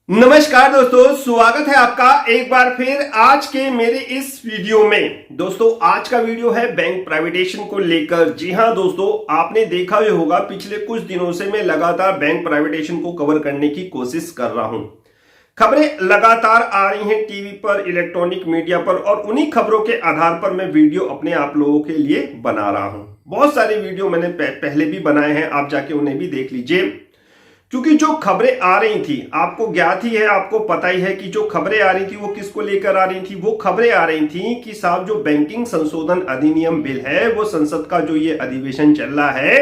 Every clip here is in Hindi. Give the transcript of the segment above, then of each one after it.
नमस्कार दोस्तों, स्वागत है आपका एक बार फिर आज के मेरे इस वीडियो में। दोस्तों आज का वीडियो है बैंक प्राइवेटेशन को लेकर। जी हां दोस्तों, आपने देखा ही होगा पिछले कुछ दिनों से मैं लगातार बैंक प्राइवेटेशन को कवर करने की कोशिश कर रहा हूं। खबरें लगातार आ रही हैं टीवी पर, इलेक्ट्रॉनिक मीडिया पर, और उन्हीं खबरों के आधार पर मैं वीडियो अपने आप लोगों के लिए बना रहा हूं। बहुत सारे वीडियो मैंने पहले भी बनाए हैं, आप जाके उन्हें भी देख लीजिए। क्योंकि जो खबरें आ रही थी आपको ज्ञात ही है, आपको पता ही है कि जो खबरें आ रही थी वो किसको लेकर आ रही थी। वो खबरें आ रही थी कि साहब जो बैंकिंग संशोधन अधिनियम बिल है वो संसद का जो ये अधिवेशन चल रहा है,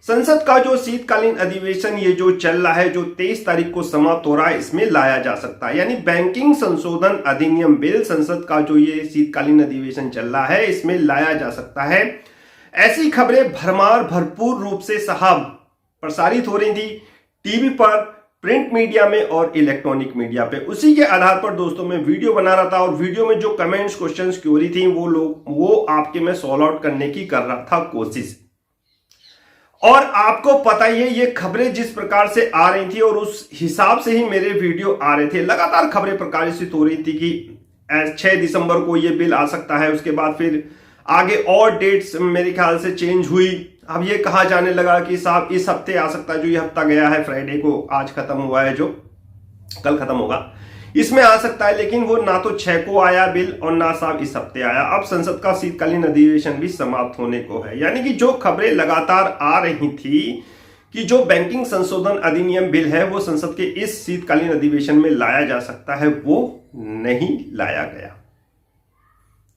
संसद का जो शीतकालीन अधिवेशन ये जो चल रहा है, जो 23 तारीख को समाप्त हो रहा है, इसमें लाया जा सकता है। यानी बैंकिंग संशोधन अधिनियम बिल संसद का जो ये शीतकालीन अधिवेशन चल रहा है इसमें लाया जा सकता है। ऐसी खबरें भरपूर रूप से साहब प्रसारित हो रही थी टीवी पर, प्रिंट मीडिया में और इलेक्ट्रॉनिक मीडिया पे। उसी के आधार पर दोस्तों मैं वीडियो बना रहा था, और वीडियो में जो कमेंट्स, क्वेश्चंस, क्वेरी थी वो आपके मैं सॉल्व आउट करने की कर रहा था कोशिश। और आपको पता ही है ये खबरें जिस प्रकार से आ रही थी और उस हिसाब से ही मेरे वीडियो आ रहे थे। लगातार खबरें प्रकाशित हो रही थी कि 6 दिसंबर को ये बिल आ सकता है। उसके बाद फिर आगे और डेट्स मेरे ख्याल से चेंज हुई। अब ये कहा जाने लगा कि साहब इस हफ्ते आ सकता है, जो ये हफ्ता गया है फ्राइडे को, आज खत्म हुआ है, जो कल खत्म होगा, इसमें आ सकता है। लेकिन वो ना तो 6 को आया बिल और ना साहब इस हफ्ते आया। अब संसद का शीतकालीन अधिवेशन भी समाप्त होने को है। यानी कि जो खबरें लगातार आ रही थी कि जो बैंकिंग संशोधन अधिनियम बिल है वो संसद के इस शीतकालीन अधिवेशन में लाया जा सकता है, वो नहीं लाया गया।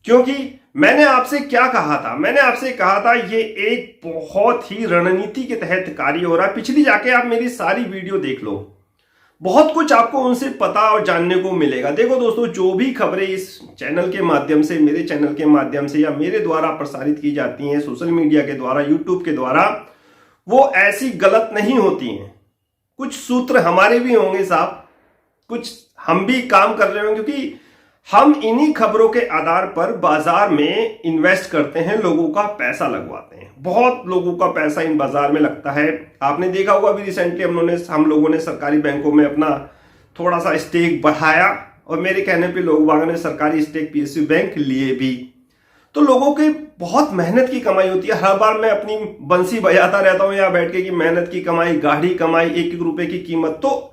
क्योंकि मैंने आपसे क्या कहा था, मैंने आपसे कहा था ये एक बहुत ही रणनीति के तहत कार्य हो रहा है। पिछली जाके आप मेरी सारी वीडियो देख लो, बहुत कुछ आपको उनसे पता और जानने को मिलेगा। देखो दोस्तों, जो भी खबरें इस चैनल के माध्यम से, मेरे चैनल के माध्यम से या मेरे द्वारा प्रसारित की जाती हैं सोशल मीडिया के द्वारा, यूट्यूब के द्वारा, वो ऐसी गलत नहीं होती हैं। कुछ सूत्र हमारे भी होंगे साहब, कुछ हम भी काम कर रहे होंगे, क्योंकि हम इन्हीं खबरों के आधार पर बाजार में इन्वेस्ट करते हैं, लोगों का पैसा लगवाते हैं। बहुत लोगों का पैसा इन बाजार में लगता है। आपने देखा होगा अभी रिसेंटली हम लोगों ने सरकारी बैंकों में अपना थोड़ा सा स्टेक बढ़ाया, और मेरे कहने पे लोगों ने सरकारी स्टेक पीएसयू बैंक लिए भी। तो लोगों की बहुत मेहनत की कमाई होती है। हर बार मैं अपनी बंसी बजाता रहता हूं यहाँ बैठ के कि मेहनत की कमाई, गाढ़ी कमाई, 1-1 रुपए की कीमत। तो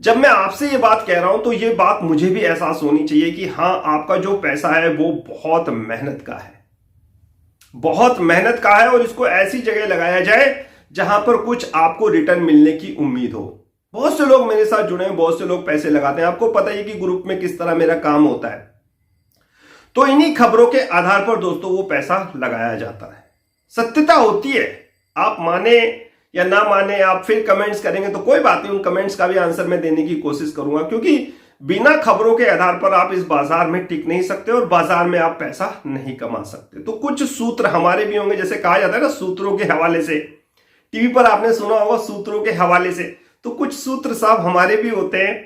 जब मैं आपसे ये बात कह रहा हूं तो ये बात मुझे भी एहसास होनी चाहिए कि हां, आपका जो पैसा है वो बहुत मेहनत का है, बहुत मेहनत का है, और इसको ऐसी जगह लगाया जाए जहां पर कुछ आपको रिटर्न मिलने की उम्मीद हो। बहुत से लोग मेरे साथ जुड़े हैं, बहुत से लोग पैसे लगाते हैं। आपको पता है कि ग्रुप में किस तरह मेरा काम होता है। तो इन्हीं खबरों के आधार पर दोस्तों वो पैसा लगाया जाता है। सत्यता होती है, आप माने या ना माने, आप फिर कमेंट्स करेंगे तो कोई बात नहीं, उन कमेंट्स का भी आंसर मैं देने की कोशिश करूंगा। क्योंकि बिना खबरों के आधार पर आप इस बाजार में टिक नहीं सकते और बाजार में आप पैसा नहीं कमा सकते। तो कुछ सूत्र हमारे भी होंगे, जैसे कहा जाता है ना सूत्रों के हवाले से, टीवी पर आपने सुना होगा सूत्रों के हवाले से। तो कुछ सूत्र साहब हमारे भी होते हैं।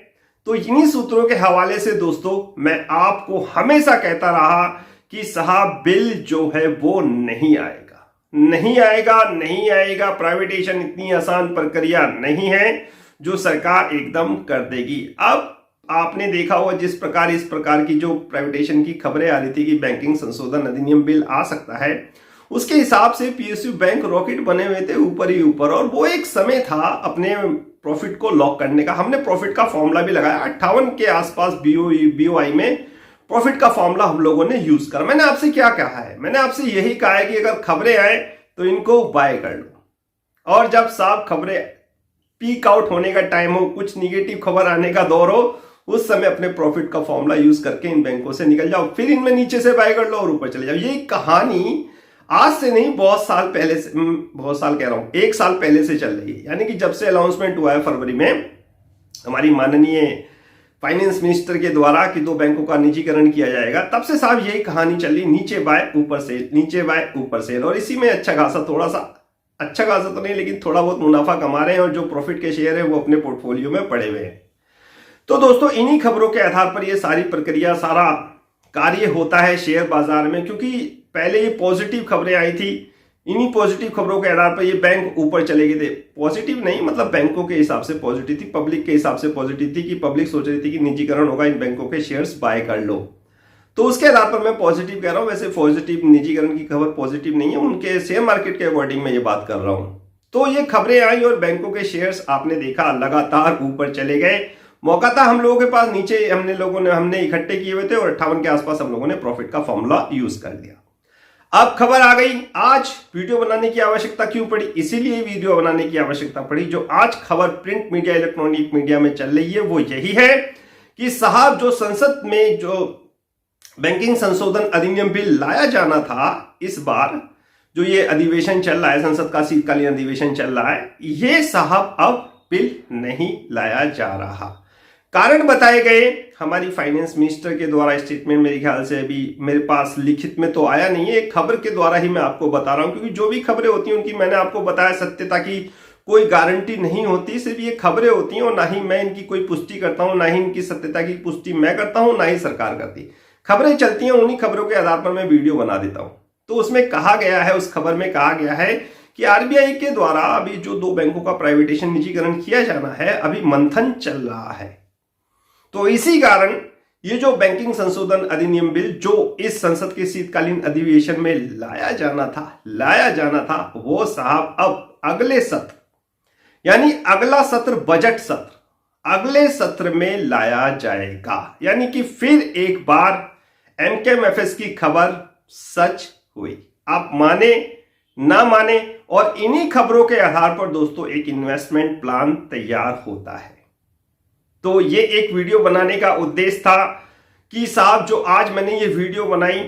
तो इन्हीं सूत्रों के हवाले से दोस्तों मैं आपको हमेशा कहता रहा कि साहब बिल जो है वो नहीं आएगा, नहीं आएगा, नहीं आएगा। प्राइवेटेशन इतनी आसान प्रक्रिया नहीं है जो सरकार एकदम कर देगी। अब आपने देखा होगा जिस प्रकार इस प्रकार की जो प्राइवेटेशन की खबरें आ रही थी कि बैंकिंग संशोधन अधिनियम बिल आ सकता है, उसके हिसाब से पीएसयू बैंक रॉकेट बने हुए थे ऊपर ही ऊपर। और वो एक समय था अपने प्रॉफिट को लॉक करने का। हमने प्रॉफिट का फॉर्मूला भी लगाया, 58 के आसपास बीओआई में प्रॉफिट का फॉर्मूला हम लोगों ने यूज करा। मैंने आपसे क्या कहा है, मैंने आपसे यही कहा है कि अगर खबरें आए तो इनको बाय कर लो, और जब साफ खबरें पीक आउट होने का टाइम हो, कुछ निगेटिव खबर आने का दौर हो, उस समय अपने प्रॉफिट का फॉर्मूला यूज करके इन बैंकों से निकल जाओ, फिर इनमें नीचे से बाय कर लो और ऊपर चले जाओ। ये कहानी आज से नहीं, बहुत साल पहले से, बहुत साल कह रहा हूं, 1 साल पहले से चल रही है। यानी कि जब से अनाउंसमेंट हुआ है फरवरी में हमारी माननीय फाइनेंस मिनिस्टर के द्वारा कि 2 बैंकों का निजीकरण किया जाएगा, तब से साहब यही कहानी चल रही, नीचे बाय ऊपर सेल, नीचे बाय ऊपर सेल। और इसी में अच्छा खासा, थोड़ा सा अच्छा खासा तो नहीं लेकिन थोड़ा बहुत मुनाफा कमा रहे हैं, और जो प्रॉफिट के शेयर है वो अपने पोर्टफोलियो में पड़े हुए हैं। तो दोस्तों इन्हीं खबरों के आधार पर ये सारी प्रक्रिया, सारा कार्य होता है शेयर बाजार में। क्योंकि पहले ये पॉजिटिव खबरें आई थी इन्हीं पॉजिटिव खबरों के आधार पर ये बैंक ऊपर चले गए थे। पॉजिटिव नहीं मतलब बैंकों के हिसाब से पॉजिटिव थी, पब्लिक के हिसाब से पॉजिटिव थी कि पब्लिक सोच रही थी कि निजीकरण होगा, इन बैंकों के शेयर्स बाय कर लो। तो उसके आधार पर मैं पॉजिटिव कह रहा हूं। वैसे पॉजिटिव निजीकरण की खबर पॉजिटिव नहीं है, उनके शेयर मार्केट के अकॉर्डिंग मैं ये बात कर रहा हूं। तो ये खबरें आई और बैंकों के शेयर्स आपने देखा लगातार ऊपर चले गए। मौका था हम लोगों के पास, नीचे हमने इकट्ठे किए हुए थे और 58 के आसपास हम लोगों ने प्रॉफिट का फॉर्मूला यूज कर दिया। अब खबर आ गई, आज वीडियो बनाने की आवश्यकता क्यों पड़ी? इसीलिए वीडियो बनाने की आवश्यकता पड़ी। जो आज खबर प्रिंट मीडिया इलेक्ट्रॉनिक मीडिया में चल रही है वो यही है कि साहब जो संसद में जो बैंकिंग संशोधन अधिनियम बिल लाया जाना था, इस बार जो ये अधिवेशन चल रहा है, संसद का शीतकालीन अधिवेशन चल रहा है, ये साहब अब बिल नहीं लाया जा रहा। कारण बताए गए हमारी फाइनेंस मिनिस्टर के द्वारा स्टेटमेंट मेरे ख्याल से अभी मेरे पास लिखित में तो आया नहीं है, एक खबर के द्वारा ही मैं आपको बता रहा हूं, क्योंकि जो भी खबरें होती हैं उनकी मैंने आपको बताया सत्यता की कोई गारंटी नहीं होती, सिर्फ ये खबरें होती हैं और ना ही मैं इनकी कोई पुष्टि करता हूं, ना ही इनकी सत्यता की पुष्टि मैं करता हूं, ना ही सरकार करती। खबरें चलती हैं, उन्हीं खबरों के आधार पर मैं वीडियो बना देता हूं। तो उसमें कहा गया है, उस खबर में कहा गया है कि आरबीआई के द्वारा अभी जो 2 बैंकों का प्राइवेटेशन निजीकरण किया जाना है, अभी मंथन चल रहा है। तो इसी कारण ये जो बैंकिंग संशोधन अधिनियम बिल जो इस संसद के शीतकालीन अधिवेशन में लाया जाना था वो साहब अब अगले सत्र यानी अगला सत्र बजट सत्र, अगले सत्र में लाया जाएगा। यानी कि फिर एक बार एमकेएमएफएस की खबर सच हुई। आप माने ना माने, और इन्हीं खबरों के आधार पर दोस्तों एक इन्वेस्टमेंट प्लान तैयार होता है। तो ये एक वीडियो बनाने का उद्देश्य था कि साहब जो आज मैंने ये वीडियो बनाई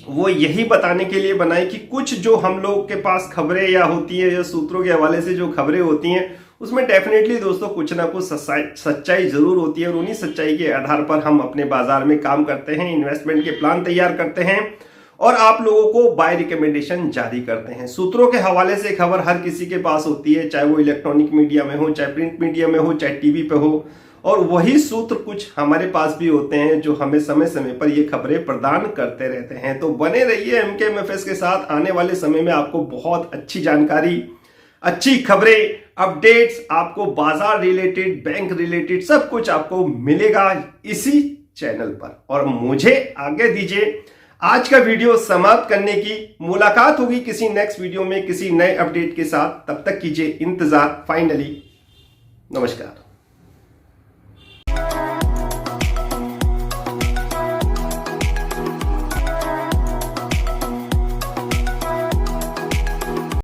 वो यही बताने के लिए बनाई कि कुछ जो हम लोग के पास खबरें या होती है या सूत्रों के हवाले से जो खबरें होती हैं उसमें डेफिनेटली दोस्तों कुछ ना कुछ सच्चाई जरूर होती है, और उन्हीं सच्चाई के आधार पर हम अपने बाजार में काम करते हैं, इन्वेस्टमेंट के प्लान तैयार करते हैं और आप लोगों को बाय रिकमेंडेशन जारी करते हैं। सूत्रों के हवाले से खबर हर किसी के पास होती है, चाहे वो इलेक्ट्रॉनिक मीडिया में हो, चाहे प्रिंट मीडिया में हो, चाहे टीवी पे हो, और वही सूत्र कुछ हमारे पास भी होते हैं जो हमें समय समय पर ये खबरें प्रदान करते रहते हैं। तो बने रहिए एमकेएमएफएस के साथ, आने वाले समय में आपको बहुत अच्छी जानकारी, अच्छी खबरें, अपडेट्स, आपको बाजार रिलेटेड, बैंक रिलेटेड सब कुछ आपको मिलेगा इसी चैनल पर। और मुझे आगे दीजिए आज का वीडियो समाप्त करने की। मुलाकात होगी किसी नेक्स्ट वीडियो में किसी नए अपडेट के साथ, तब तक कीजिए इंतजार। फाइनली नमस्कार।